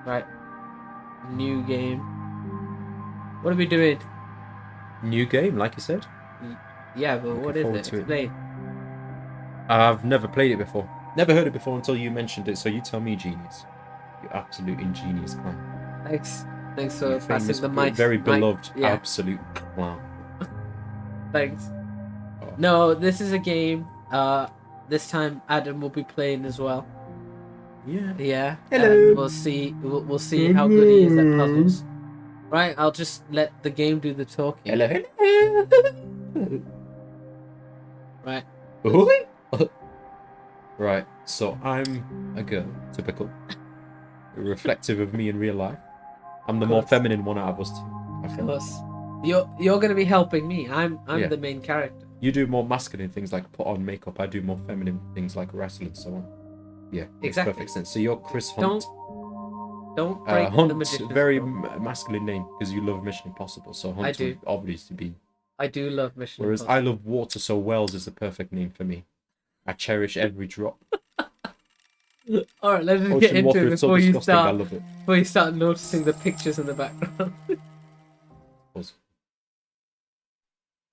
Right. New game. What are we doing? New game, like you said. Yeah, but Looking what is forward it? to it. Explain. I've never played it before. Never heard it before until you mentioned it. So you tell me, genius. You absolute ingenious clown. Thanks. Thanks You for passing famous, the mic. very Mic. beloved, Yeah. absolute clown. Thanks. Oh, No, this is a game. This time Adam will be playing as well. yeah. Yeah. Hello. We'll see. We'll see how good he is at puzzles. Right. I'll just let the game do the talking. Hello. Hello. Right. Right. So I'm a girl, typical, reflective of me in real life. I'm the more feminine one out of us two. Of course. You're gonna be helping me. I'm Yeah. the main character. You do more masculine things like put on makeup. I do more feminine things like wrestle and so on. Yeah, makes Exactly. perfect sense. So you're Chris Hunt. Don't break the Hunt, magician's very code. masculine name because you love Mission Impossible. So Hunt I do. would obviously be. I do love Mission Whereas Impossible. I love water, so Wells is the perfect name for me. I cherish every drop. All right, let's just Ocean get into water it is so before you disgusting. I start. love it. Before you start noticing the pictures in the background. Was.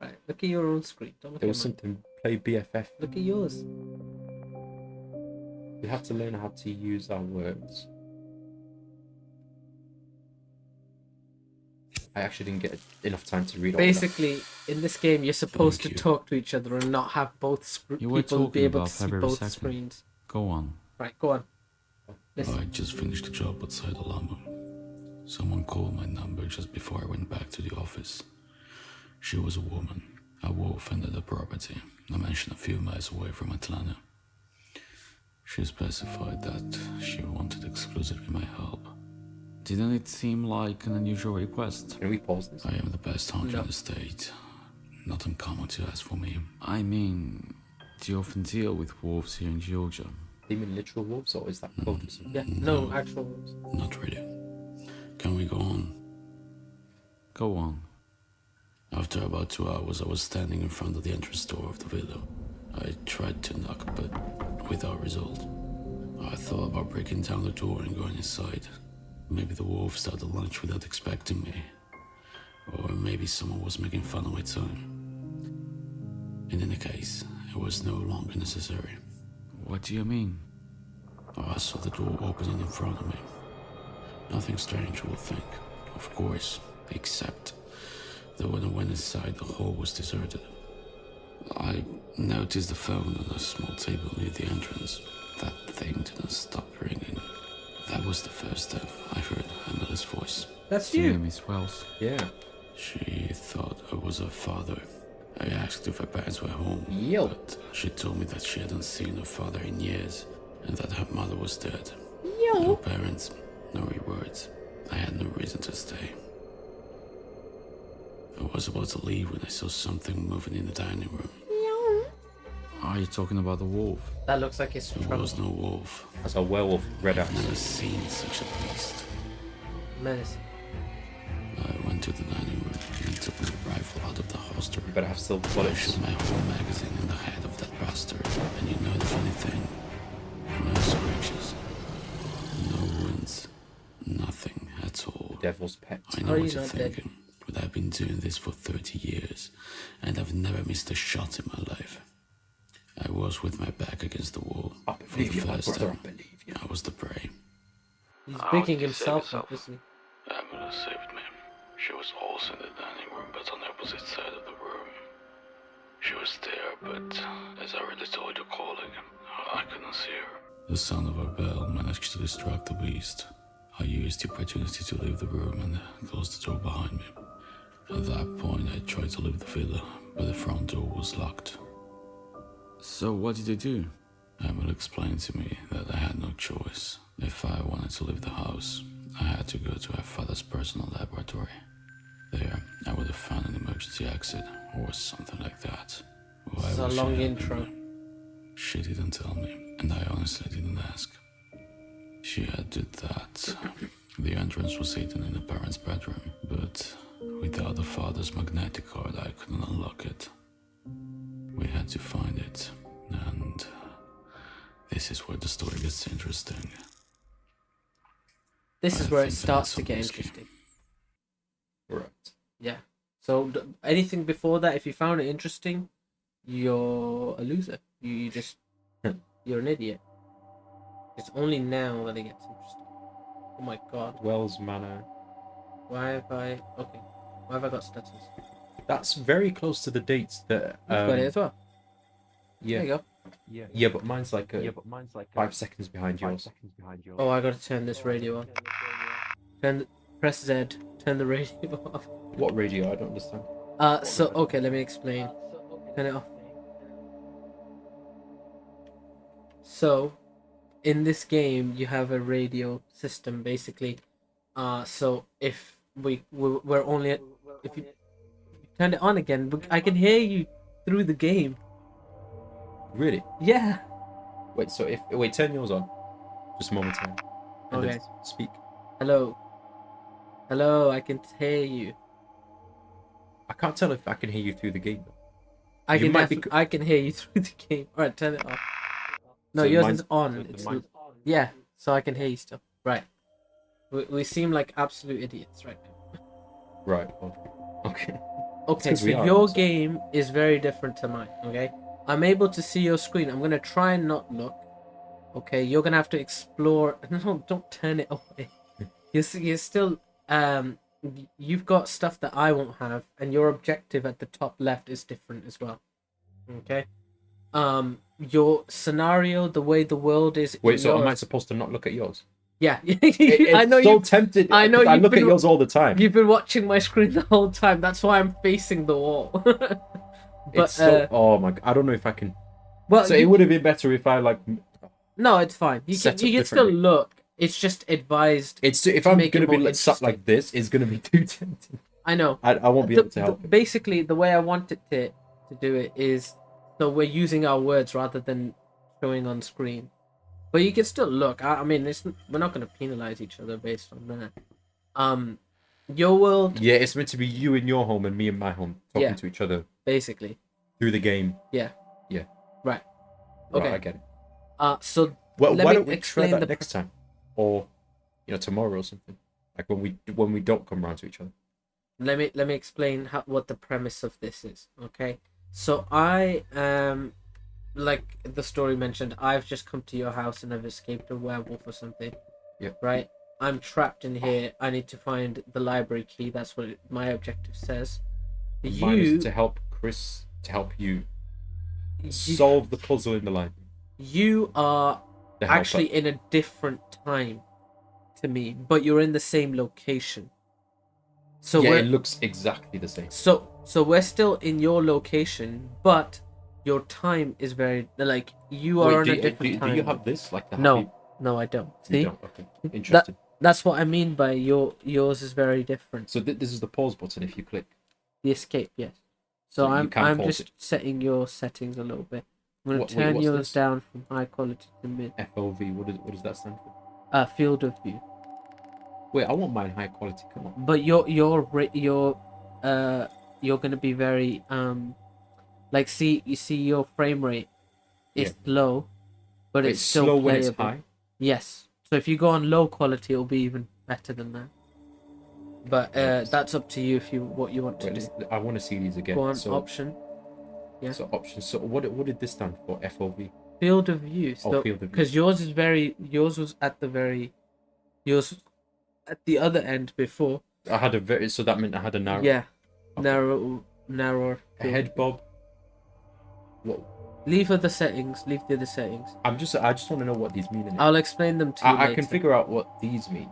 Right, look at your own screen. Don't look There at was mine. something. Play BFF. Look at yours. We have to learn how to use our words. I actually didn't get enough time to read all Basically, in this game, you're supposed Thank to you. talk to each other and not have both You were people be talking able about to see February both 2nd. screens. Go on. Right, go on. Listen. I just finished a job outside Alamo. Someone called my number just before I went back to the office. She was a woman, a wolf under the property, I mentioned a few miles away from Atlanta. She specified that she wanted exclusively my help. Didn't it seem like an unusual request? Can we pause this? I am the best hunter No. in the state. Not uncommon to ask for me. I mean, do you often deal with wolves here in Georgia? Do you mean literal wolves or is that code or something? Yeah, no actual words. Not really. Can we go on? Go on. After about 2 hours, I was standing in front of the entrance door of the villa. I tried to knock, but without result. I thought about breaking down the door and going inside. Maybe the wolf started lunch without expecting me. Or maybe someone was making fun of my time. In any case, it was no longer necessary. What do you mean? I saw the door opening in front of me. Nothing strange, you would think. Of course, except that when I went inside, the hall was deserted. I noticed the phone on a small table near the entrance. That thing didn't stop ringing. That was the first time I heard Emily's voice. That's you. Miss Wells. Yeah. She thought I was her father. I asked if her parents were home, Yo. but she told me that she hadn't seen her father in years and that her mother was dead. Yo. No parents, no rewards. I had no reason to stay. I was about to leave when I saw something moving in the dining room. Are you talking about the wolf? That looks like it's There trouble. was no wolf. As a werewolf, red I've axe. never seen such a beast. Menace. I went to the dining room and took my rifle out of the holster. You better have silver I bullets. shot my whole magazine in the head of that bastard. And you know the funny thing? No scratches. No wounds. Nothing at all. Devil's pet. I know Are what you you're not dead? thinking, but I've been doing this for 30 years, and I've never missed a shot in my life. I was with my back against the wall. I For believe the you, my first brother. time, I believe you. I was the prey. He's How picking did you himself save up, isn't Emily saved me. She was also in the dining room, but on the opposite side of the room. She was there, but as I already told you calling, I couldn't see her. The sound of her bell managed to distract the beast. I used the opportunity to leave the room and close the door behind me. At that point, I tried to leave the villa, but the front door was locked. So what did you do? Emily explained to me that I had no choice. If I wanted to leave the house, I had to go to her father's personal laboratory. There, I would have found an emergency exit, or something like that. Why It's a would she long have intro. me? She didn't tell me, and I honestly didn't ask. She added that the entrance was hidden in the parents' bedroom, but without the father's magnetic card, I couldn't unlock it. We had to find it, and this is where the story gets interesting. this is I where it think starts to that's get what this game- interesting. Correct. Yeah. So anything before that, if you found it interesting, you're a loser. You just you're an idiot. It's only now that it gets interesting. Oh my god. Wells Manor. Why have I okay? Why have I got stutters? That's very close to the dates that. You've got it as well. Yeah. There you go. Yeah, but mine's like 5 seconds behind yours. Oh, I gotta turn this radio on. Press Z. Turn the radio off. What radio? I don't understand. So okay, let me explain. Turn it off. So, in this game, you have a radio system basically. So if we're only if you turn it on again, I can hear you through the game. Really? Yeah. Wait. So if turn yours on, just momentarily. And then Okay. speak. Hello. Hello. I can hear you. I can't tell if I can hear you through the game. Though. I You can might be I can hear you through the game. All right, turn it off. No, So yours mine's- is on. so It's mine's- yeah, so I can hear you still. Right. We seem like absolute idiots right now. Right. Well, okay. Okay, 'cause so we are, your so- game is very different to mine. Okay, I'm able to see your screen. I'm gonna try and not look. Okay, you're gonna have to explore. No, don't turn it away. You're still you've got stuff that I won't have, and your objective at the top left is different as well. Okay. Your scenario, the way the world is. Wait. in So am I yours- supposed to not look at yours? Yeah, It's I know so you. tempted. I know 'cause I you've look at been- yours all the time. You've been watching my screen the whole time. That's why I'm facing the wall. But It's so. Oh my! I don't know if I can. well, So it would have been better if I like. no, it's fine. You Set can up you can still differently. look. It's just advised. It's if To I'm make it gonna be more like sat like this, it's gonna be too tempting. I know. I won't be able to help it. Basically, the way I want it to do it is so we're using our words rather than showing on screen. But you can still look. I mean, we're not going to penalize each other based on that. Your world, Yeah, it's meant to be you in your home and me in my home talking Yeah. to each other basically. through the game. Yeah. Yeah. Right. Right, Okay. I get it. So Well, Let why me don't we try explain that the- next time, or tomorrow or something? Like when we don't come around to each other. let me explain what the premise of this is. Okay. So I like the story mentioned, I've just come to your house and I've escaped a werewolf or something. Yep. Right? I'm trapped in here. I need to find the library key. That's what my objective says. Mine is to help Chris, to help you solve the puzzle in the library. You are To help actually her. in a different time to me, but you're in the same location. So yeah, we're it looks exactly the same. so we're still in your location, but your time is very like you are on a different time. Do you have this like the No. happy? No, I don't. You See? don't. Okay. Interesting. That's what I mean by yours is very different. So this is the pause button. If you click, The escape, yes. So So you can I'm pause just it. setting your settings a little bit. I'm gonna Wait, turn what's yours this? down from high quality to mid. FOV. What does that stand for? Field of view. Wait, I want mine high quality. Come on. But you're gonna be very like you see your frame rate is low, but it's still slow playable. when it's high. Yes. So if you go on low quality, it'll be even better than that. But that's up to you if what you want to Wait, do. I want to see these again. Go on so, option. Yeah. So options. So what did this stand for? FOV. Field of view. So field of view. because yours was at the other end before. I had a very. So that meant I had a narrow. Yeah. Okay. Narrower. A field. head bob. What? Leave the other settings. Leave the other settings. I just want to know what these mean. I'll explain them to you I later. can figure out what these mean.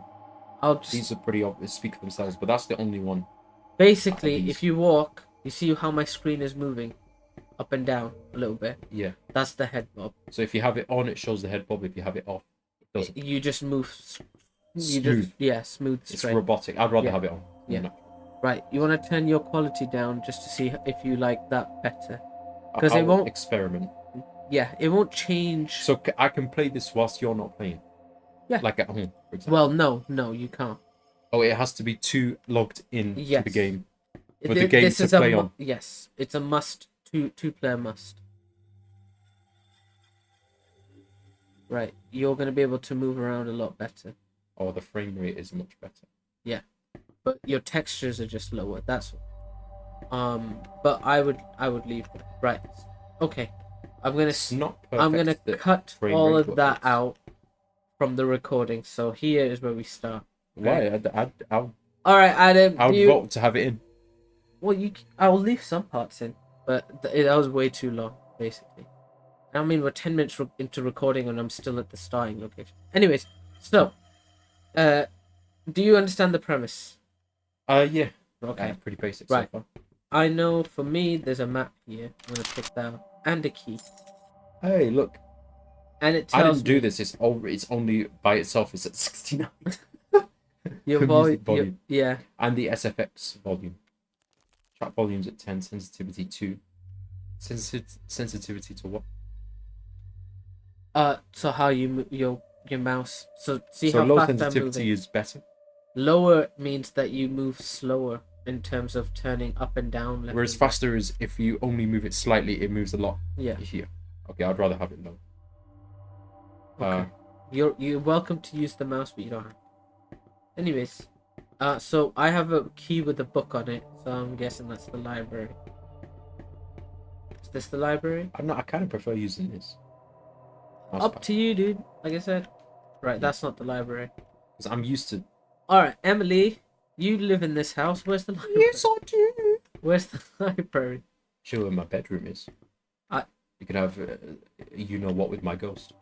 I'll just These are pretty obvious. Speak for themselves. But that's the only one. basically, these. if you walk, you see how my screen is moving up and down a little bit. Yeah. That's the head bob. So if you have it on, it shows the head bob. If you have it off, it doesn't. You just move. Smooth. Smooth It's straight. robotic. I'd rather Yeah. have it on. Yeah. No. Right. You want to turn your quality down just to see if you like that better. 'Cause I it will won't- experiment. Yeah, it won't change. So I can play this whilst you're not playing. Yeah. Like at home, for example. Well, no, you can't. Oh, it has to be two logged in Yes. to the game. For Thi- the game this to is a play on. Yes, it's a must. Two-player must. Right, you're gonna be able to move around a lot better. or the frame rate is much better. but your textures are just lower. That's all. But I would leave that. Right. Okay. It's not perfect. I'm gonna the cut frame all rate, of but that it's- out from the recording. So here is where we start. Why? All right, Adam. I would vote to have it in. Well, I will leave some parts in, but that was way too long, basically. I mean, we're 10 minutes into recording, and I'm still at the starting location. Anyways, so, do you understand the premise? Yeah. Okay. Pretty basic Right. so far. I know for me, there's a map here. I'm gonna pick that out, and a key, Hey, look. and it I tells didn't do me this. It's only by itself. It's at 69. your The music volume. yeah. And the SFX volume. Track volume's at 10. Sensitivity 2. Sensitivity to what? So how you your mouse? So see So how low fast I'm sensitivity moving. is better. Lower means that you move slower in terms of turning up and down. Left Whereas and right. faster is if you only move it slightly, it moves a lot Yeah. here. Okay, I'd rather have it low. Okay. You're welcome to use the mouse, but you don't have to. Anyways, so I have a key with a book on it, so I'm guessing that's the library. Is this the library? I kind of prefer using this. Up to you, dude. Like I said. Right, that's not the library. Because I'm used to. Alright, Emily, you live in this house. Where's the library? Yes, I do. Where's the library? Show where my bedroom is. You could have, you know what, with my ghost.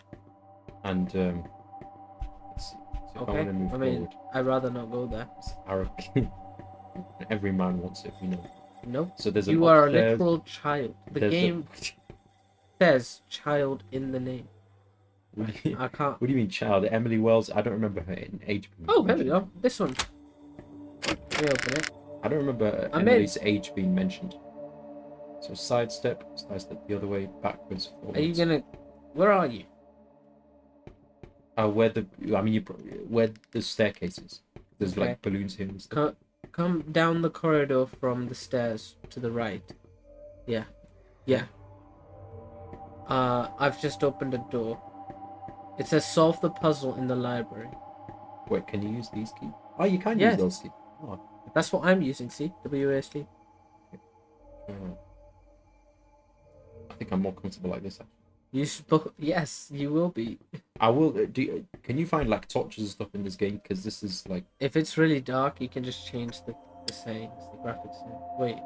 And let's see. So if I Okay. want to move forward, I'd rather not go there. it's arrow. Every man wants it, you know. No. So there's an You are a upstairs, literal child. The there's game says child in the name. What do you, I can't. what do you mean, child? Emily Wells. I don't remember her age. being Oh, here we mentioned. go. This one. Let me open it. I don't remember I'm in. Emily's age being mentioned. So sidestep the other way, backwards, forwards. Are you gonna? Where are you? Where the staircase is. There's Okay. like balloons here and stuff. Come down the corridor from the stairs to the right. Yeah. Yeah. I've just opened a door. It says solve the puzzle in the library. Wait, can you use these keys? Oh, you can Yes. use those keys. Oh, That's what I'm using. See, WASD. oh. I think I'm more comfortable like this. Actually. You should. Yes, you will be. I will. Can you find like torches and stuff in this game? Because this is like. If it's really dark, you can just change the settings, the graphics. Wait,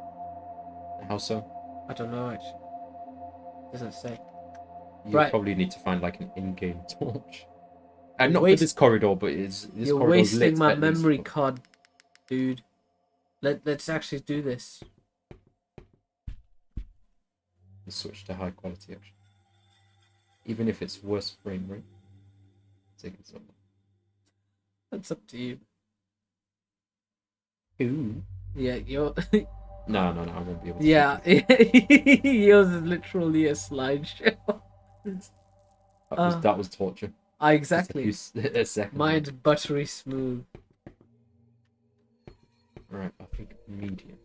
How so? I don't know actually. Doesn't say. You Right. probably need to find like an in-game torch. And not Waste- for this corridor, but this You're corridor's lit wasting my at least memory for- card, dude. Let's actually do this. Let's switch to high quality actually. Even if it's worse frame rate. Take it up. That's up to you. Ooh. Yeah, you're. No, I won't be able to. Yeah, yours is literally a slideshow. That was torture. Exactly. Just a second. Mine's buttery smooth. Right, I think medium.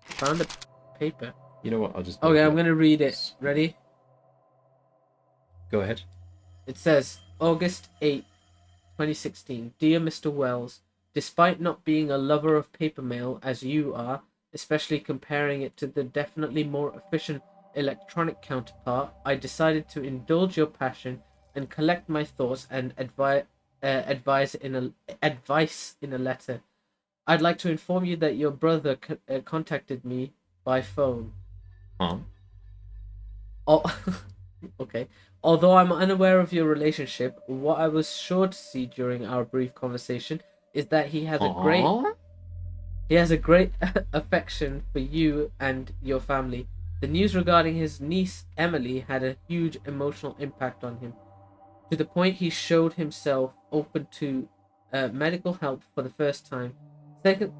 Found a paper. You know what? I'll just. Go Okay, for I'm gonna read it. Ready? Go ahead. It says August 8th, 2016. Dear Mr. Wells, despite not being a lover of paper mail as you are, especially comparing it to the definitely more efficient electronic counterpart, I decided to indulge your passion and collect my thoughts and advice in a letter. I'd like to inform you that your brother contacted me by phone. Huh? Oh, okay. Although I'm unaware of your relationship, what I was sure to see during our brief conversation is that he has a great affection for you and your family. The news regarding his niece Emily had a huge emotional impact on him, to the point he showed himself open to medical help for the first time.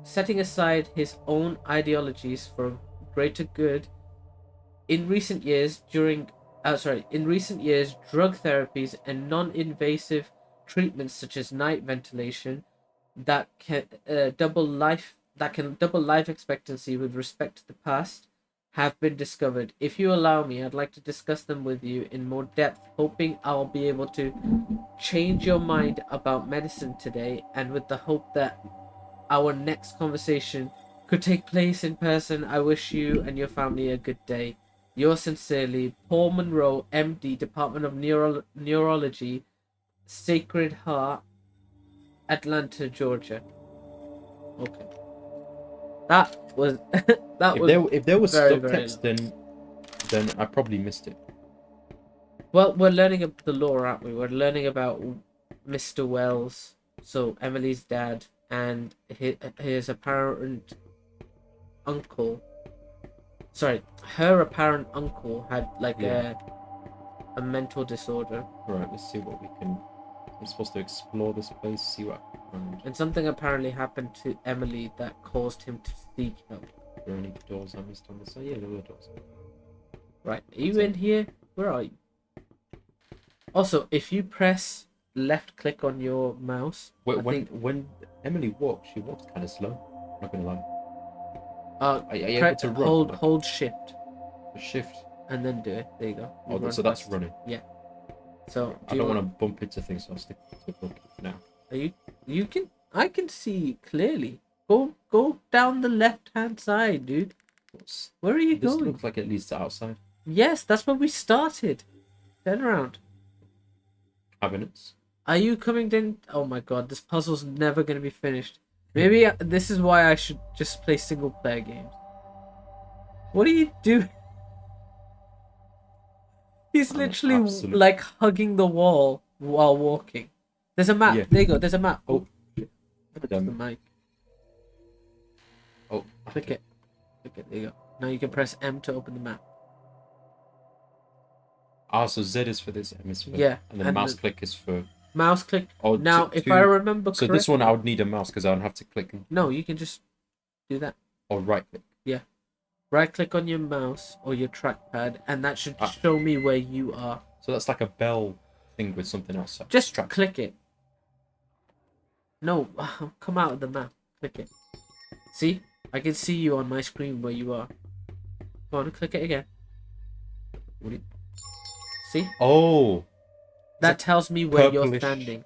Setting aside his own ideologies for greater good, in recent years, drug therapies and non-invasive treatments such as night ventilation that can double life expectancy with respect to the past have been discovered. If you allow me, I'd like to discuss them with you in more depth, hoping I'll be able to change your mind about medicine today, and with the hope that our next conversation could take place in person. I wish you and your family a good day. Yours sincerely, Paul Monroe, MD, Department of Neurology, Sacred Heart, Atlanta, Georgia. Okay. That was If there was very, subtext, then I probably missed it. Well, we're learning about the lore, aren't we? We're learning about Mr. Wells, so Emily's dad, and his apparent uncle. Sorry, her apparent uncle had like a mental disorder. Right, let's see what we can. We're supposed to explore this place, see what. And something apparently happened to Emily that caused him to seek help. Are there any doors I missed on this side? Yeah, there were doors. Right, are you in here? Where are you? Also, if you press left click on your mouse, when Emily walks, she walks kind of slow. I'm not gonna lie. Are you able to run? hold shift. Shift. And then do it. There you go. Oh, so that's running. Yeah. So I don't want to bump into things, so I'll stick to the book now. You can. I can see clearly. Go down the left hand side, dude. Where are you going? This looks like it leads to outside. Yes, that's where we started. Turn around. Cabinets. Are you coming down? Oh my god, this puzzle's never going to be finished. Maybe this is why I should just play single player games. What are you doing? He's literally like hugging the wall while walking. There's a map. Yeah. There you go. There's a map. Oh, the mic. Oh, click it. Click it. There you go. Now you can press M to open the map. Ah, so Z is for this, M is for... Yeah. And then mouse click is for... Mouse click. Oh, now, if I remember correctly... So this one I would need a mouse because I would have to click... No, you can just do that. Or right click. Yeah. Right click on your mouse or your trackpad and that should show me where you are. So that's like a bell thing with something else. Just click it. No, come out of the map. Click it. See? I can see you on my screen where you are. Go on, click it again. What do you... See? Oh! That tells me where you're standing.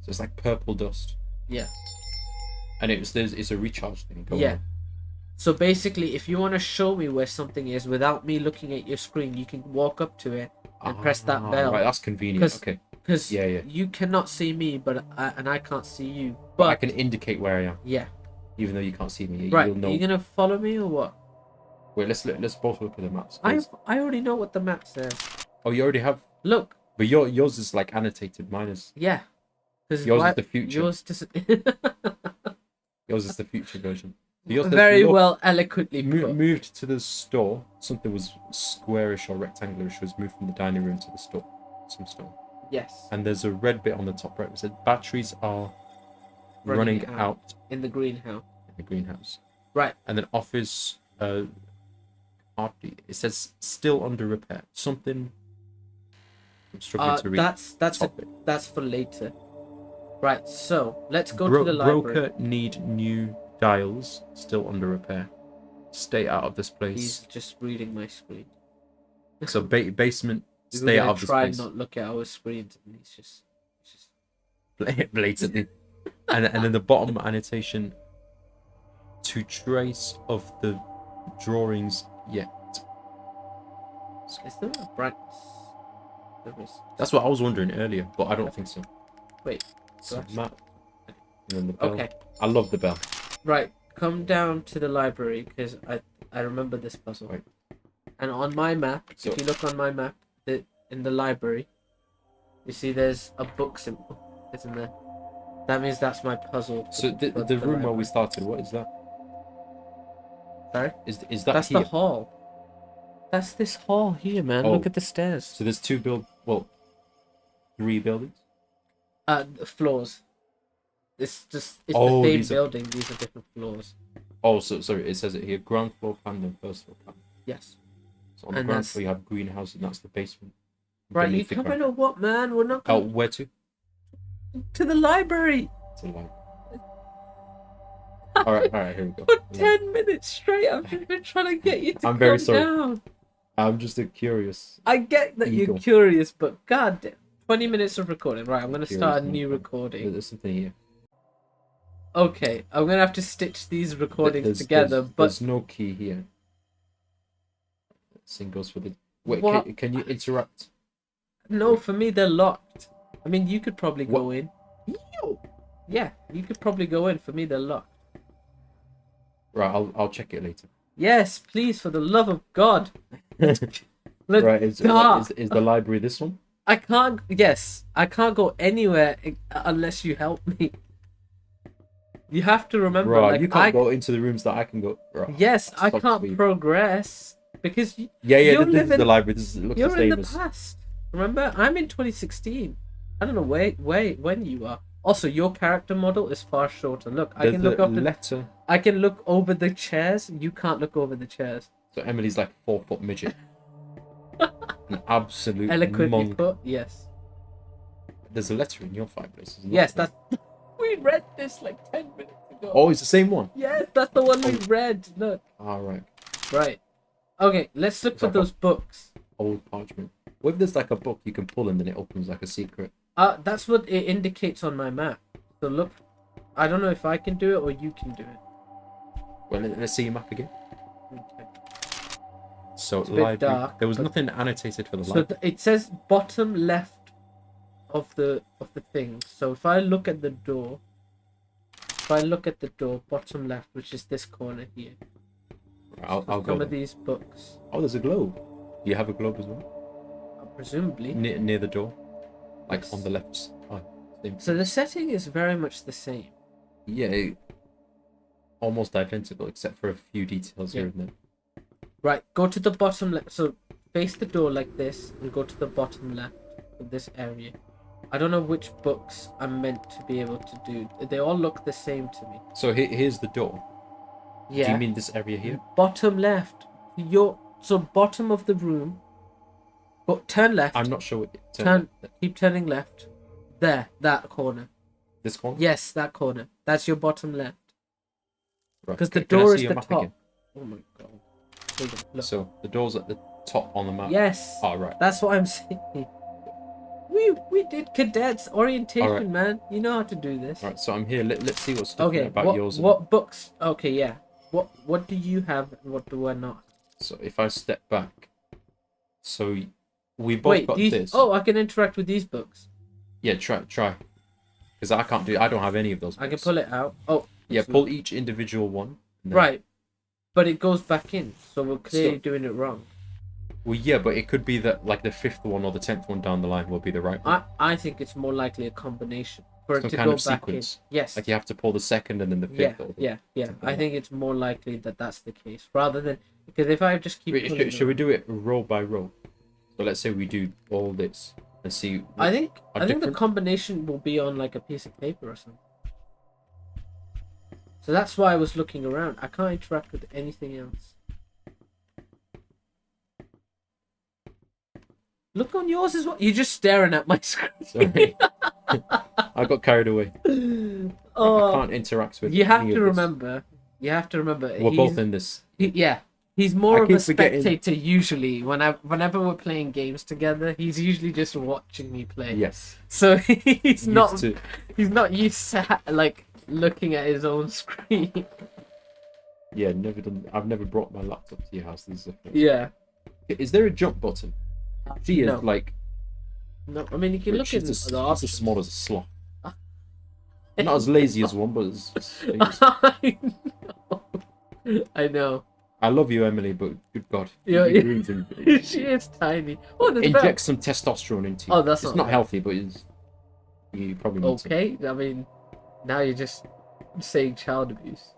So it's like purple dust. Yeah. And it's a recharge thing. Yeah. So basically, if you want to show me where something is without me looking at your screen, you can walk up to it and press that bell. Right, that's convenient. Okay. Because you cannot see me, and I can't see you. But I can indicate where I am. Yeah. Even though you can't see me, right? You'll know. Are you gonna follow me or what? Wait, let's both look at the maps. I already know what the map says. Oh, you already have. Look. But yours is like annotated. Mine is. Yeah. Yours is the future. Yours is the future version. Very well eloquently put. Moved to the store. Something was squarish or rectangularish was moved from the dining room to the store. Some store. Yes. And there's a red bit on the top right. It said batteries are running out in the greenhouse. In the greenhouse. Right. And then office. It says still under repair. Something. I'm struggling to read. That's for later. Right. So let's go to the library. Broker need new dials. Still under repair. Stay out of this place. He's just reading my screen. So basement. Stay out of this place. Try not look at our screens, and he's just blatantly. and then the bottom annotation. To trace of the drawings yet. Is there a brightness? There is. That's what I was wondering earlier, but I don't think so. Wait. So map. And then the bell. Okay. I love the bell. Right. Come down to the library because I remember this puzzle. Right. And on my map, if you look on my map, in the library, you see there's a book symbol. It's in there. That means that's my puzzle. So the room where we started, what is that? Sorry? Is that That's here? the hall. That's this hall here, man. Look at the stairs. So there's 3 buildings? Floors. It's the same building. These are different floors. Oh, so sorry. It says it here: ground floor plan, then first floor plan. Yes. So on the ground floor you have greenhouse, and that's the basement. Right, you coming or what, man? We're not. Coming... Oh, where to? To the library. To the library. All right, here we go. For 10 minutes straight, I've just been trying to get you to I'm very calm sorry. down. I'm just a curious. I get that you're Eagle. curious, but god damn. 20 minutes of recording. Right, I'm going to start a Curious, new no. recording. There's something here. Okay, I'm going to have to stitch these recordings There's- together, there's, but there's no key here. Same goes for the. Wait, What? can you interact? no, for me, they're locked. I mean, you could probably go in. Yo! Yeah, you could probably go in. For me, they're locked. Right, I'll check it later. Yes, please, for the love of God. Let's Right, is start. the library this one? I can't. Yes, I can't go anywhere unless you help me. You have to remember, Right, like you can't go into the rooms that I can go. Right. Yes, I Sucks for can't you. progress because Yeah, you this live is in- the library. This looks the you're in same the as. past. Remember, I'm in 2016. I don't know when you are. Also, your character model is far shorter. Look, I There's can look the up the. letter. I can look over the chairs. You can't look over the chairs. So Emily's like 4-foot midget. An absolute Eloquently monk. put. Yes. There's a letter in your fireplace. isn't Yes, there? that's. We read this like 10 minutes ago. Oh, it's the same one. Yes, that's the one we read. Look. All right. Right. Okay, let's look for Sorry, those books. Old parchment. What if there's like a book you can pull and then it opens like a secret? That's what it indicates on my map. So look, I don't know if I can do it or you can do it. Well, let's see your map again. Okay. So It's a bit library. dark, There was but- nothing annotated for the So library. it says bottom left of the thing. So if I look at the door, bottom left, which is this corner here. I'll Some go. of There. these books, Oh, there's a globe. Do you have a globe as well? presumably. Near the door, like Yes. on the left side. Same. So the setting is very much the same. Yeah, almost identical except for a few details Yeah. here and there. Right, go to the bottom left. So face the door like this and go to the bottom left of this area. I don't know which books I'm meant to be able to do. They all look the same to me. So here's the door. Yeah. Do you mean this area here? Bottom left. So bottom of the room. But turn left. I'm not sure what. Turn. Keep turning left. There, that corner. This one. Yes, that corner. That's your bottom left. Right. Because the Can I door see is your the map top. again? Oh my god. Here you go. Look. So the door's at the top on the map. Yes. Oh, right. That's what I'm saying. We did cadets orientation, Alright. man. You know how to do this. Right. So I'm here. Let's see what's different Okay. about yours. and- What books? Okay, yeah. What do you have and what do I not? So if I step back, so we both Wait, got these. this. Oh, I can interact with these books. Yeah, try. Because I can't do. I don't have any of those. I can books. pull it out. Oh. Yeah, it's pull each individual one. and then- Right. But it goes back in, so we're clearly So- doing it wrong. Well, yeah, but it could be that like the 5th one or the 10th one down the line will be the right one. I think it's more likely a combination for it Some to kind go of back sequence. in. Yes. Like you have to pull the 2nd and then the 5th. Yeah, or the... yeah. something I like think it's more likely that that's the case rather than because if I just keep. Wait, pulling should them- we do it row by row? So let's say we do all this and see. I think are I think the different? combination will be on like a piece of paper or something. So that's why I was looking around. I can't interact with anything else. Look on yours as well. You're just staring at my screen. Sorry, I got carried away. I Oh, can't interact with. you have any to of this. remember. You have to remember. We're he's- both in this. Yeah, he's more I of a keep forgetting- spectator usually. Whenever we're playing games together, he's usually just watching me play. Yes. So he's Used not to- he's not used to like looking at his own screen. Yeah, never done. I've never brought my laptop to your house. This is the first. Yeah. Is there a jump button? She is No. like. No, I mean you can look She's at as, the she's options. as small as a sloth. Not as lazy as one, but as I know. I love you, Emily, but good God, Yeah, you yeah. grew them. She is tiny. Oh, there's Inject some testosterone into you. Oh, that's it's not not right. healthy, but it's, you probably need to. okay. I mean, now you're just saying child abuse.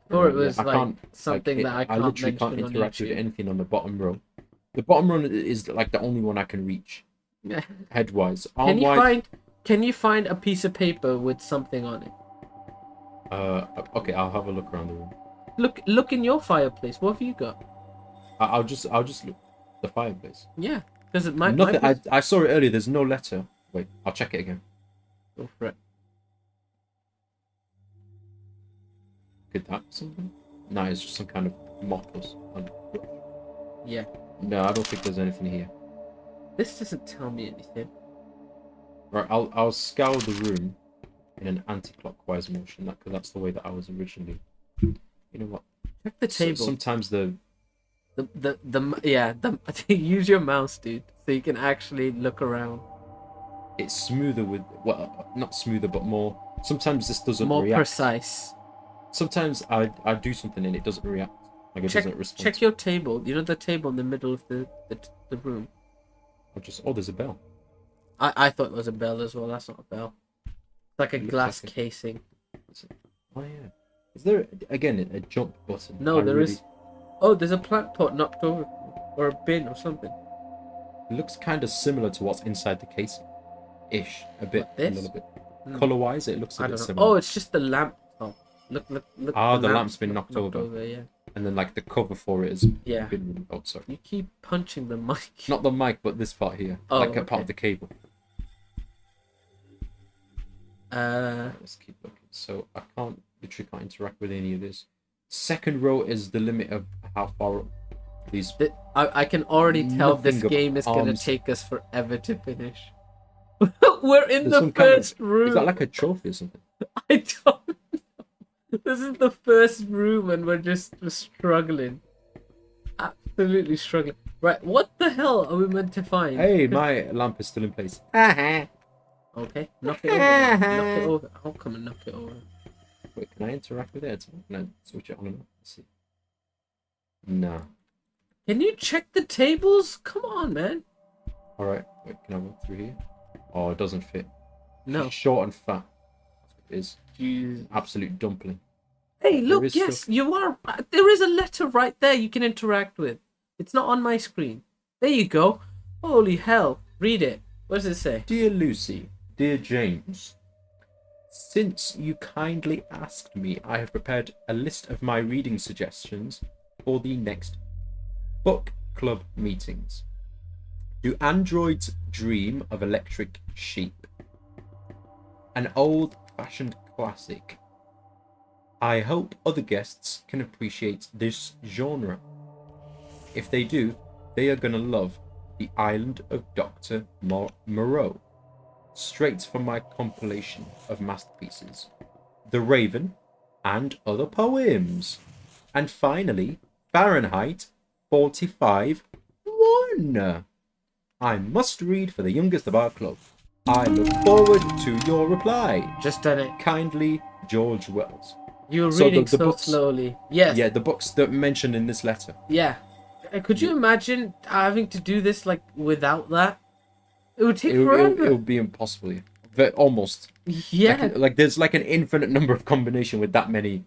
Or it Yeah, was I like can't, something like, that I I can't literally mention can't on interact with YouTube. anything on the bottom row. The bottom row is like the only one I can reach headwise. Can you find a piece of paper with something on it? Okay, I'll have a look around the room. Look in your fireplace. What have you got? I'll just look the fireplace. Yeah, because it might. Nothing. might I saw it earlier. There's no letter. Wait, I'll check it again. Go for it. Could that be something? No, it's just some kind of mop or something. Yeah. No, I don't think there's anything here. This doesn't tell me anything. Right, I'll scour the room in an anti-clockwise motion, because that's the way that I was originally. You know what? Check the table. Sometimes the use your mouse, dude, so you can actually look around. it's smoother with, well, not smoother, but more. Sometimes this doesn't More react. precise. Sometimes I do something and it doesn't react. Like it doesn't respond. Check your table. You know the table in the middle of the room. There's a bell. I thought it was a bell as well. That's not a bell. It's like a It looks glass like it. casing. Oh yeah. Is there again a jump button? No, there is. Oh, there's a plant pot knocked over, or a bin or something. It looks kind of similar to what's inside the casing, ish. A bit, What, this? a little bit. Hmm. Color-wise, it looks a I bit don't know. similar. Oh, it's just the lamp. Oh, look. Ah, the lamp's been knocked over. Yeah. And then like the cover for it has Yeah. been. Oh, sorry. You keep punching the mic. Not the mic, but this part here, Oh, like a part okay. of the cable. Let's keep looking. So I literally can't interact with any of this. Second row is the limit of how far these. I can already tell this Nothing of game is gonna arms. take us forever to finish. We're in There's the some kind of- first room. Is that like a trophy or something? I don't know. This is the first room and we're struggling. Absolutely struggling. Right, what the hell are we meant to find? Hey, my lamp is still in place. Okay, knock it over. Then. Knock it over. I'll come and knock it over. Wait, can I interact with it? Can I switch it on and off? Let's see. No. Can you check the tables? Come on, man. Alright, wait, can I walk through here? Oh, it doesn't fit. No. It's short and fat. That's what it is. Jeez. Absolute dumpling. Hey, There look, is yes, stuff. you are. There is a letter right there you can interact with. It's not on my screen. There you go. Holy hell. Read it. What does it say? Dear Lucy, dear James, since you kindly asked me, I have prepared a list of my reading suggestions for the next book club meetings. Do androids dream of electric sheep? An old-fashioned classic. I hope other guests can appreciate this genre. If they do, they are gonna love The Island of Dr. Moreau, straight from my compilation of masterpieces, The Raven, and other poems. And finally, Fahrenheit 45-1. I must read for the youngest of our club. I look forward to your reply. Just done it. Kindly, George Wells. You're So reading the so books- slowly. Yes. Yeah, the books that mentioned in this letter. Yeah. Could you imagine having to do this like without that? It would take It forever. would be impossible. Yeah. But almost. Yeah. Like there's like an infinite number of combination with that many.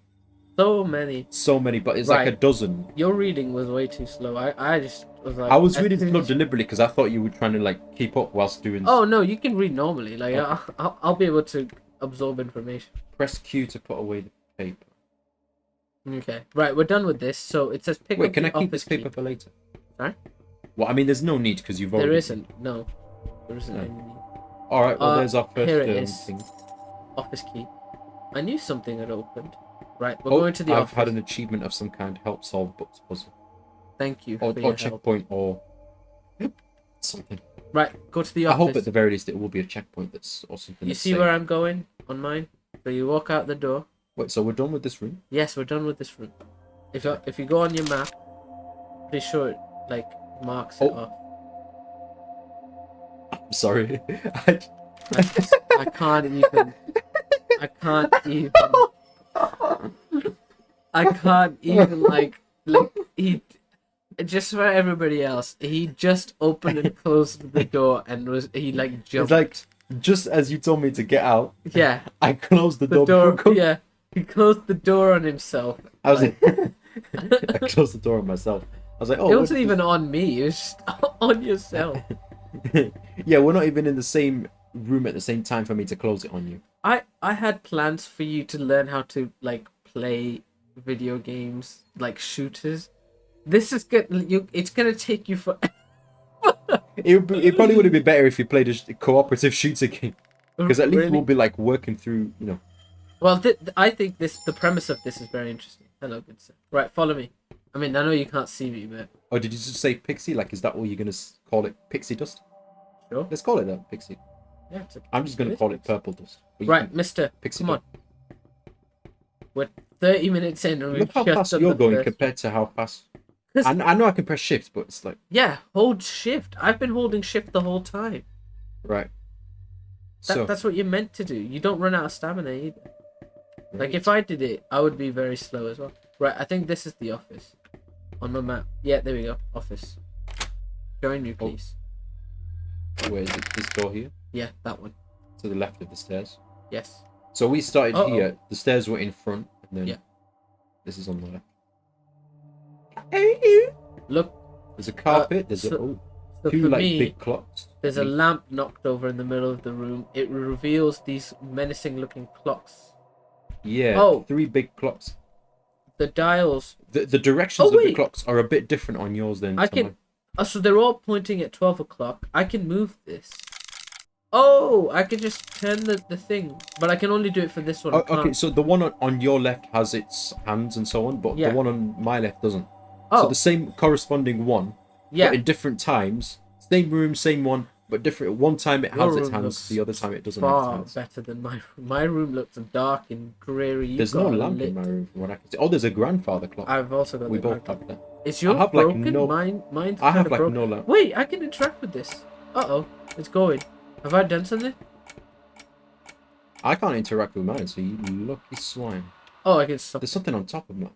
So many. So many, but it's like a Right. dozen. Your reading was way too slow. I just was like. I was as reading soon slow as- deliberately because I thought you were trying to like keep up whilst doing. Oh no, you can read normally. Like Okay. I'll be able to absorb information. Press Q to put away the paper. Okay. Right, we're done with this. So it says pick Wait, up can the I keep office this paper key. for later? Sorry? Well, I mean, there's no need because you've already. There isn't. No. There isn't No. any need. All right. Well, there's our first here it is. thing. Office key. I knew something had opened. Right, we're Oh, going to the I've office. had an achievement of some kind. Help solve books puzzle. Thank you Or for your help. checkpoint or something. Right, go to the I office. hope at the very least it will be a checkpoint that's or something. You that's see safe. where I'm going on mine? So you walk out the door. Wait, so we're done with this room? Yes, we're done with this room. If you go on your map, pretty sure it like marks it Oh. off. I'm sorry. I can't even. I can't even. I can't even like he. Just for everybody else, he just opened and closed the door and he like jumped. It's like just as you told me to get out, Yeah, I closed the, the door. door. Yeah, he closed the door on himself. I was like- I closed the door on myself. I was like, oh, It what wasn't is even on me. It was just on yourself. this? Yeah, we're not even in the same room at the same time for me to close it on you. I had plans for you to learn how to like play video games like shooters. This is good. It's gonna take you for. It probably would have been better if you played a cooperative shooter game, because at least Really? we'll be like working through, you know. Well, I think the premise of this is very interesting. Hello, good sir. Right, follow me. I mean, I know you can't see me, but Oh, did you just say pixie? Like, is that what you're gonna call it? Pixie dust? sure. Let's call it that, pixie. Yeah, I'm just gonna call it purple dust. But you Right, can- Mister. Pixie Come on. dust. We're 30 minutes in, and we've Look how just fast done you're the going first compared to how fast. 'Cause- I know I can press shift, but it's like Yeah, hold shift. I've been holding shift the whole time. right. So That's what you're meant to do. You don't run out of stamina either. Like, right. if I did it, I would be very slow as well. Right, I think this is the office. On my map. Yeah, there we go. Office. Join me, please. Where is it? This door here? Yeah, that one. To the left of the stairs. Yes. So we started Uh-oh. here. The stairs were in front, and then Yeah. this is on the left. Look, There's a carpet. There's so two for like me, big clocks. there's a lamp knocked over in the middle of the room. It reveals these menacing looking clocks. Yeah. Oh. 3 big clocks. The dials. The directions Oh, of the wait. clocks are a bit different on yours than I to can. mine. So they're all pointing at 12 o'clock. I can move this. Oh, I can just turn the thing. But I can only do it for this one. I Oh, okay, can't. so the one on your left has its hands and so on, but Yeah. the one on my left doesn't. Oh, So the same corresponding one, yeah. but in different times. Same room, same one, but different. One time it Your has its room hands, looks the other time it doesn't have its far hands. better than my room. My room looks dark and dreary. You've There's no got a lamp lit- in my room from what I can see. Oh, there's a grandfather clock. I've also got We the both lamp. have that. Is yours have, like, broken? no- Mine's I have kinda like broken. no lamp. Wait, I can interact with this. Uh-oh, it's going. Have I done something? I can't interact with mine, so you lucky swine. Oh, I can stop. There's something on top of mine.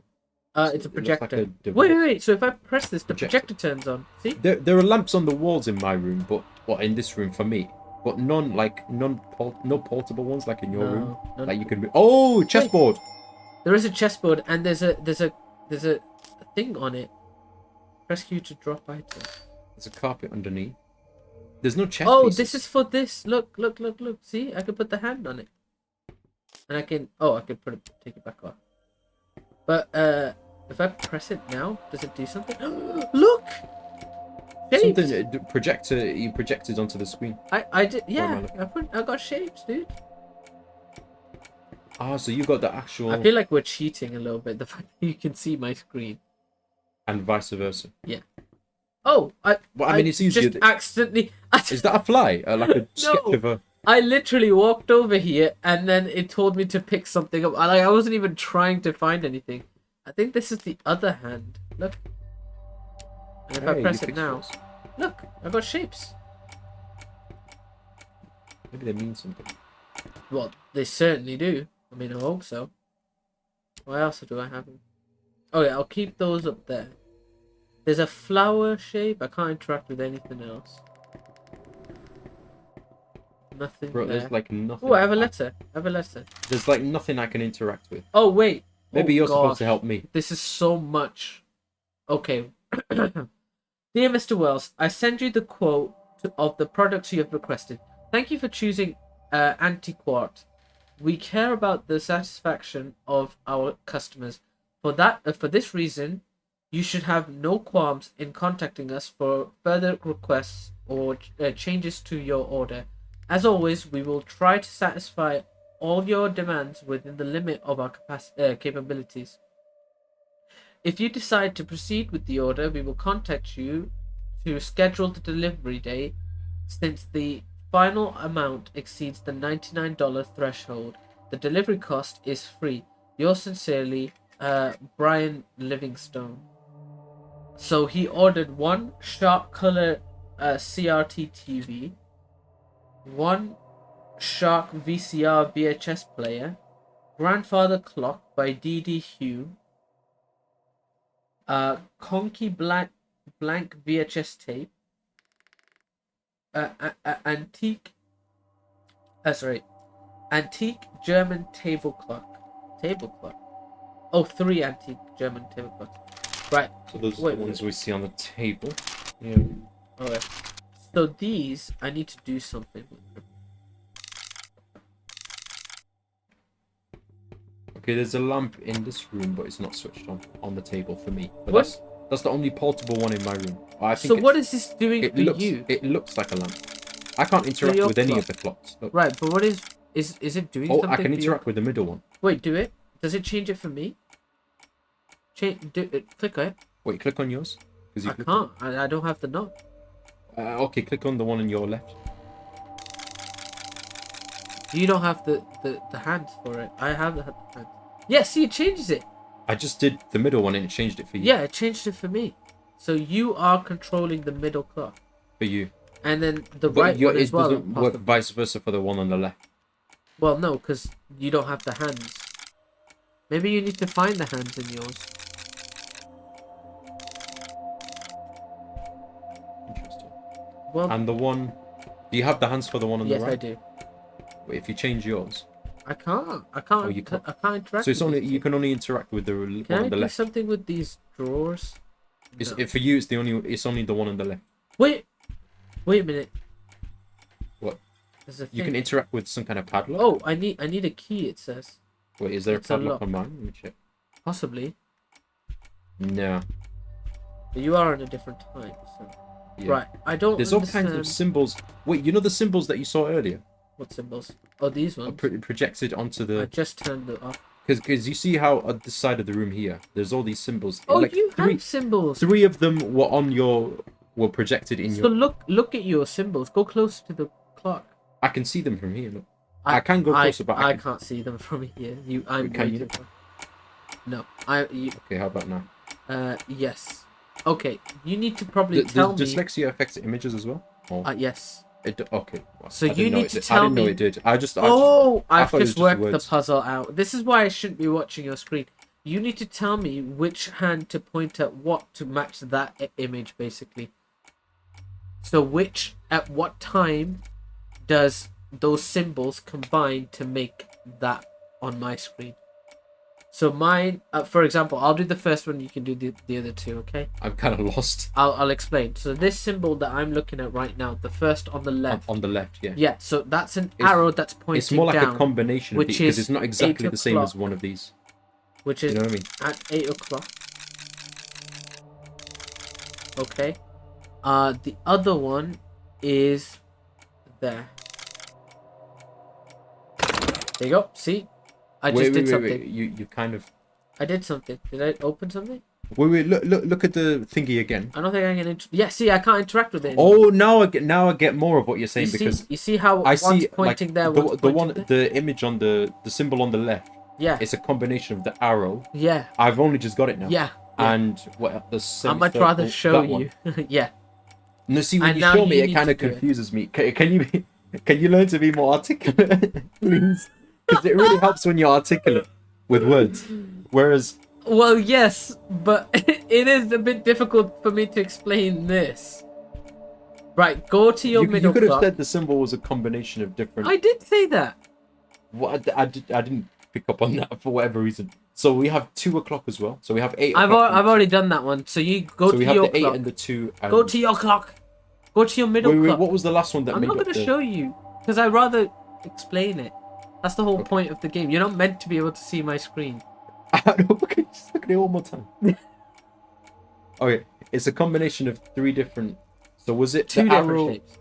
It's a It looks like projector. a Wait, device. wait, wait. So if I press this, the Projector. projector turns on. See? There are lamps on the walls in my room, but in this room for me, but no portable ones like in your room. No. Like you can. Oh, chessboard. There is a chessboard and there's a thing on it. Press Q to drop item. There's a carpet underneath. There's no chess. Oh, pieces. this is for this. Look. See, I can put the hand on it, and I can. Oh, I can take it back off. But if I press it now, does it do something? Look. Shapes. something projector. You projected onto the screen. I did. am I Yeah, looking? I got shapes, dude. Ah, so you got the actual, I feel like we're cheating a little bit. The fact that you can see my screen. and vice versa. Oh, Well, I mean, it's easier. just accidentally. Is that a fly? Like a sketch of a. I literally walked over here and then it told me to pick something up. I wasn't even trying to find anything. I think this is the other hand. Look. And if I Hey, press you it now, fixed yours. look, I got shapes. Maybe they mean something. Well, they certainly do. I mean, I hope so. What else do I have? Oh yeah, I'll keep those up there. There's a flower shape. I can't interact with anything else. Nothing Bro, there. there's like nothing. Oh, I have a letter. There's like nothing I can interact with. Oh wait. Maybe Oh, you're supposed gosh. to help me. This is so much. Okay. Dear Mr. Wells, I send you the quote of the products you have requested. Thank you for choosing Antiquart. We care about the satisfaction of our customers. For this reason, you should have no qualms in contacting us for further requests or changes to your order. As always, we will try to satisfy all your demands within the limit of our capabilities. If you decide to proceed with the order, we will contact you to schedule the delivery date. Since the final amount exceeds the $99 threshold, the delivery cost is free. Yours sincerely, Brian Livingstone. So he ordered one Sharp Color CRT TV, one Shark VCR VHS player, Grandfather Clock by D.D. Hugh, Conky blank VHS tape, antique German table clock. Oh, 3 antique German table clocks. Right. So those are Wait, the ones we see on the table. Yeah. Okay. So these, I need to do something with them. Okay, there's a lamp in this room, but it's not switched on the table for me. But What? that's the only portable one in my room. I think So it's- what is this doing it for looks you? it looks like a lamp. I can't interact your with any clock. of the clocks. Look. Right, but what is it doing Oh, something I can for you? interact with the middle one. Wait, do it. Does it change it for me? Click it. Wait, click on yours. I can't. I don't have the knob. Okay, click on the one on your left. You don't have the hands for it. I have the hands. Yeah, see, it changes it. I just did the middle one and it changed it for you. Yeah, it changed it for me. So you are controlling the middle clock. For you. And then the But right one as it well. doesn't work vice versa for the one on the left. Well, no, because you don't have the hands. Maybe you need to find the hands in yours. Interesting. Well, And the one... Do you have the hands for the one on the yes, right? I do. Wait, if you change yours... I can't. I can't. Oh, you can't. I can't interact. So it's with only these you two. can only interact with the one Can I on the do left. something with these drawers? It's, No. for you, it's only the one on the left. Wait a minute. What? There's a thing. You can interact with some kind of padlock. Oh, I need a key. It says Wait, is there it's a a padlock lock. on mine? Let me check. possibly. No. But you are in a different time. So. Yeah. Right. I don't. There's all understand kinds of symbols. Wait, you know the symbols that you saw earlier? what symbols. Oh, these Are ones. projected onto I the... just turned it off. Because you see how at the side of the room here, there's all these symbols. Oh, like you have symbols. three of them were projected in So your... look at your symbols. Go closer to the clock. I can see them from here. Look. I can go closer, but I can't see them from here. I'm Can way you? too far. No, Okay, how about now? yes. Okay, you need to probably Does tell me. dyslexia affect images as well? Or Yes. okay. Well, So I didn't you know need it to did. tell I didn't know me- it did. I I've thought it was just just worked the words. puzzle out. This is why I shouldn't be watching your screen. You need to tell me which hand to point at what to match that image, basically. So at what time does those symbols combine to make that on my screen? So mine, for example, I'll do the first one. You can do the other two, okay? I'm kind of lost. I'll explain. So this symbol that I'm looking at right now, the first on the left. On the left, yeah. Yeah, so that's an It's- arrow that's pointing It's more like down, a combination of which these, because is it's not exactly 8 the same as o'clock. one of these. which You is know what I mean? at 8 o'clock. Okay. The other one is there. There you go. See? I just did something. Wait. You kind of... I did something. Did I open something? Wait, look at the thingy again. I don't think I can. Yeah, see, I can't interact with it. Oh, now I get more of what you're saying, because you see how I one's see pointing like there, the one's pointing one there? the image on the symbol on the left. Yeah, It's a combination of the arrow. yeah, I've only just got it now. yeah. And what the I much rather semicircle, show that one. you. Yeah. No, see, when And you now show me, you it need kind to of do it. confuses me. Can you learn to be more articulate, please? Because it really helps when you're articulate with words. Whereas, Well, yes, but it is a bit difficult for me to explain this. Right, go to your you middle could have clock. said the symbol was a combination of different. I did say that. What I didn't pick up on that for whatever reason. So we have 2 o'clock as well. So we have 8 I've o'clock. already done that one. So you go So to we have your the 8 clock. and the 2. And... Go to your clock. Go to your middle Wait, clock. what was the last one that I'm made not up going to the... show you because I'd rather explain it. That's the whole point of the game. You're not meant to be able to see my screen. I don't know, okay, just look at it one more time. Okay, it's a combination of 3 different... So was it Two the different arrow, shapes.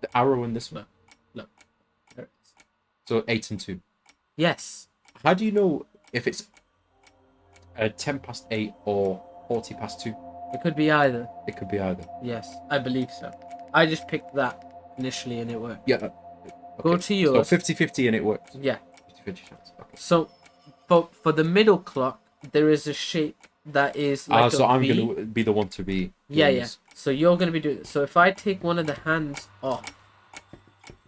the arrow in this one? Look. There it is. So 8 and 2. Yes. How do you know if it's 10 past 8 or 40 past 2? It could be either. It could be either. Yes, I believe so. I just picked that initially and it worked. Yeah. Go to yours. So 50-50 and it worked. Yeah. 50-50 chance. Okay. So, for the middle clock, there is a shape that is like So a I'm V. going to be the one to be... Yeah, doing yeah. this. So you're gonna be doing. So if I take one of the hands off.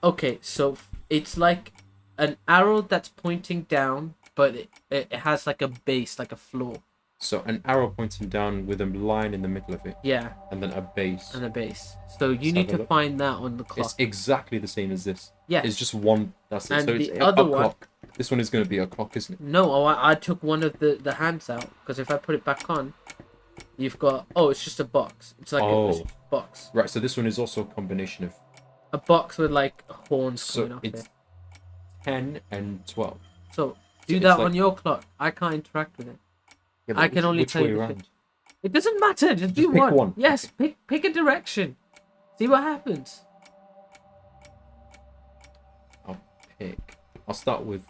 Okay, so it's like an arrow that's pointing down, but it has like a base, like a floor. So an arrow pointing down with a line in the middle of it. Yeah, And then a base. and a base. So you Let's need have a to look. find that on the It's clock. exactly the same as this. Yeah. It's just one. That's it. And So the it's other a one- clock. This one is going to be a clock, isn't it? No, I took one of the hands out because if I put it back on, you've got. Oh, it's just a box. It's like Oh. a box. Right. So this one is also a combination of. A box with like horns coming So off it's it. 10 and 12. So do it's that like- on your clock. I can't interact with it. Yeah, I but can only which tell way you the around? It doesn't matter. Just do pick one. one. Yes, pick a direction. See what happens. I'll pick. I'll start with.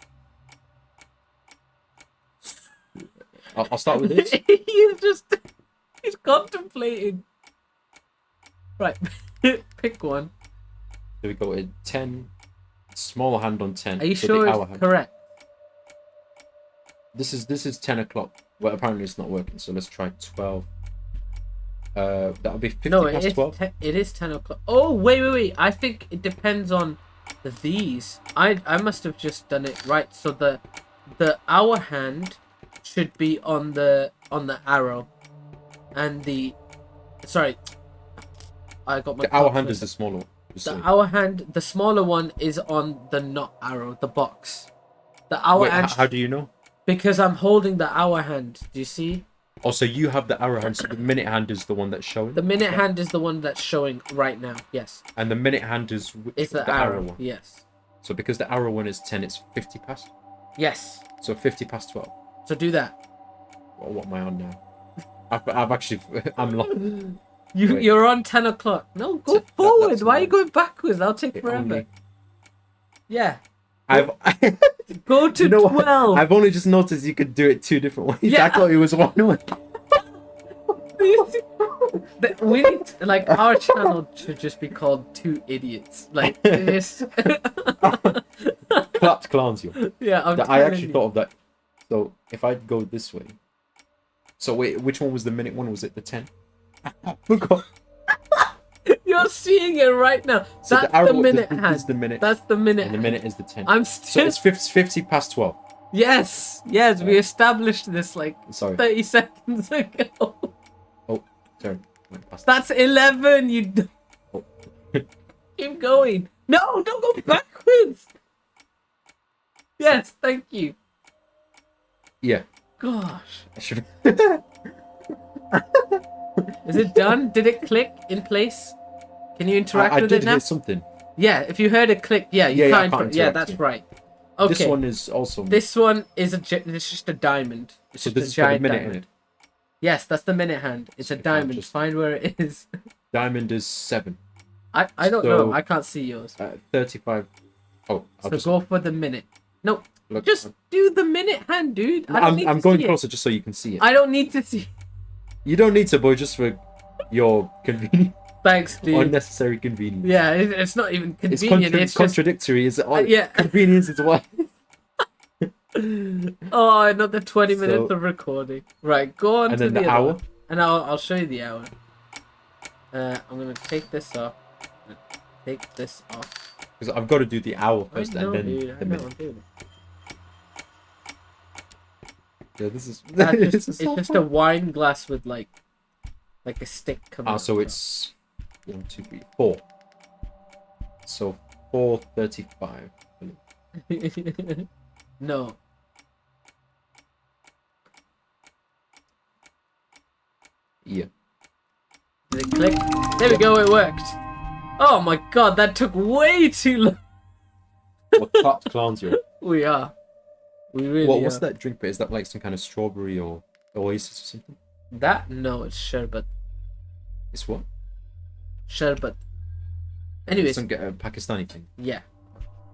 I'll start with this. He's contemplating. Right, pick one. Here we go. 10. Small hand on 10. Are you so sure the hour it's hand. correct? This is 10 o'clock. Well, apparently it's not working. So let's try 12. That'll be 50 No, past 12. It is 10 o'clock. Oh, wait. I think it depends on these. I must have just done it right. So the hour hand should be on the arrow, and sorry, I got my. The hour hand is the smaller one. The hour hand, the smaller one, is on the not arrow, the box. The hour Wait, hand. how do you know? Because I'm holding the hour hand. Do you see? Oh, so you have the hour hand, so the minute hand is the one that's showing? The minute hand is the one that's showing right now, yes. And the minute hand is It's the arrow one? yes. So because the arrow one is 10, it's 50 past? Yes. So 50 past 12. So do that. Well, what am I on now? I've actually... I'm lost. Wait. You're on 10 o'clock. No, go forward. Why are you going backwards? That'll take forever. Only... Yeah. I've... Go to 12. I've only just noticed you could do it 2 different ways. Yeah. I thought it was one way. We need to, like, our channel should just be called Two Idiots. Like this. Clapped clowns you. Yeah, I actually thought of that. So if I go this way. So wait, which one was the minute one? Was it the 10? You're seeing it right now. So That's the, arrow, the minute this hand. is the minute. That's the minute. And the minute is the 10. I'm So still. it's 50 past 12. Yes, we established this like Sorry. 30 seconds ago. Oh, sorry. Went past That's 11. You Oh. keep going. No, don't go backwards. Yes, thank you. Yeah. Gosh, I should... is it done? Did it click in place? Can you interact I with did it now? hear something. Yeah, if you heard it click, yeah, you Yeah, I can't. can't Yeah, interact, that's yeah. right. Okay. This one is also... This one is it's just a diamond. It's so just this a is for the giant minute diamond. hand. Yes, that's the minute hand. It's So a if I diamand. just- Find where it is. Diamond is 7. I don't So- know. I can't see yours. 35. Oh, I'll So just... go for the minute. No, Look, just do the minute hand, dude. I don't I'm need to going see closer just so you can see it. it. I don't need to see. You don't need to, boy, just for your convenience. Thanks, dude. Unnecessary convenience. Yeah, it's not even It's convenient. It's just contradictory. Is yeah. Convenience is what? Oh, another 20 minutes So- of recording. Right, go on And to then the the other hour? one. And I'll show you the hour. I'm gonna take this off. Take this off. Because I've got to do the hour I first know, and then dude. I the know, minute. dude. Yeah, this is. That this just, is it's so just fun. a wine glass with like a stick coming. Ah, out so the it's 1, 2, 3, 4. So 4:35. top. No. Yeah. Did it click? There we go. It worked. Oh my god, that took way too long. What clapped clowns you? We are. We really What's are. that drink? But is that like some kind of strawberry or oasis or something? That? No, it's sherbet. It's what? Sherbet. Anyways, Some Pakistani thing. yeah.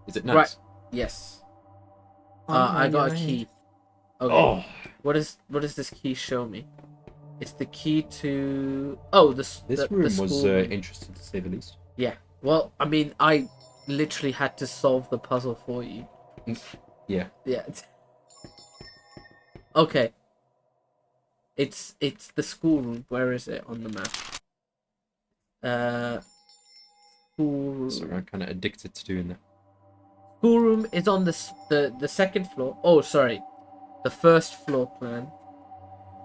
Is it nice? Right. Yes. I got a key. Okay. Oh, What does this key show me? It's the key to this the room was school room. interesting to say the least. Yeah. Well, I mean, I literally had to solve the puzzle for you. Yeah. Yeah. Okay. It's the schoolroom. Where is it on the map? Schoolroom. Sorry, I'm kind of addicted to doing that. Schoolroom is on the second floor. Oh, sorry, the first floor plan.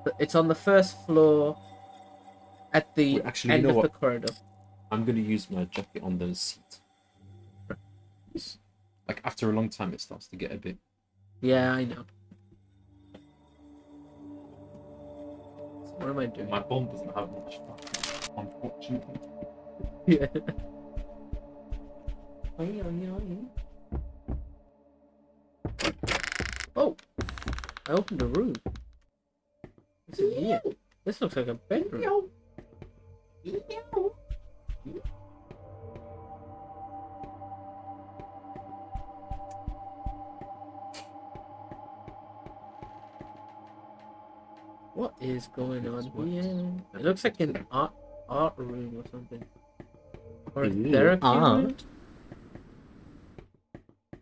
But it's on the first floor, at the Wait, actually, you end know of the what? corridor. I'm gonna use my jacket on the seat. Like after a long time, it starts to get a bit. Yeah, I know. What am I doing? My bum doesn't have much fat, unfortunately. Yeah. Oh, I opened a room. What's in here? This looks like a bedroom. What is going on here? It looks like an art room or something. Or a therapy room.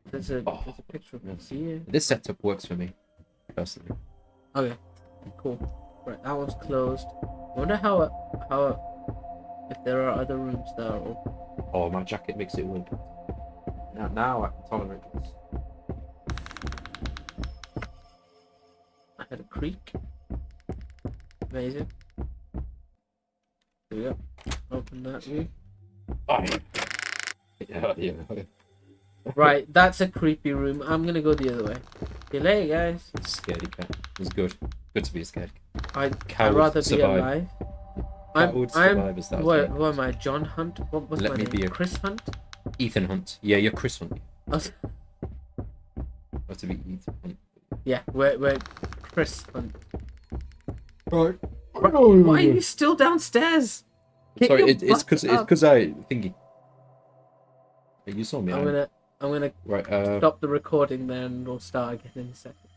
There's a picture of us here. This setup works for me, personally. Okay, cool. Right, that one's closed. I wonder how if there are other rooms that are open. Oh, my jacket makes it work. Now I can tolerate this. I had a creak. Amazing. There we go. Open that room. Oh, yeah. Right, that's a creepy room. I'm gonna go the other way. See you later, guys. Scaredy cat. It was good. Good to be a scaredy cat. I'd rather be alive. What am I? John Hunt? What was Let my me name? be a- Chris Hunt? Ethan Hunt. Yeah, you're Chris Hunt. Oh, Or to be Ethan Hunt. yeah, we're Chris Hunt. Right. Why are you still downstairs? Get Sorry, your it's butt up. because I thingy. You saw me. I'm gonna Right. stop the recording then, and we'll start again in a second.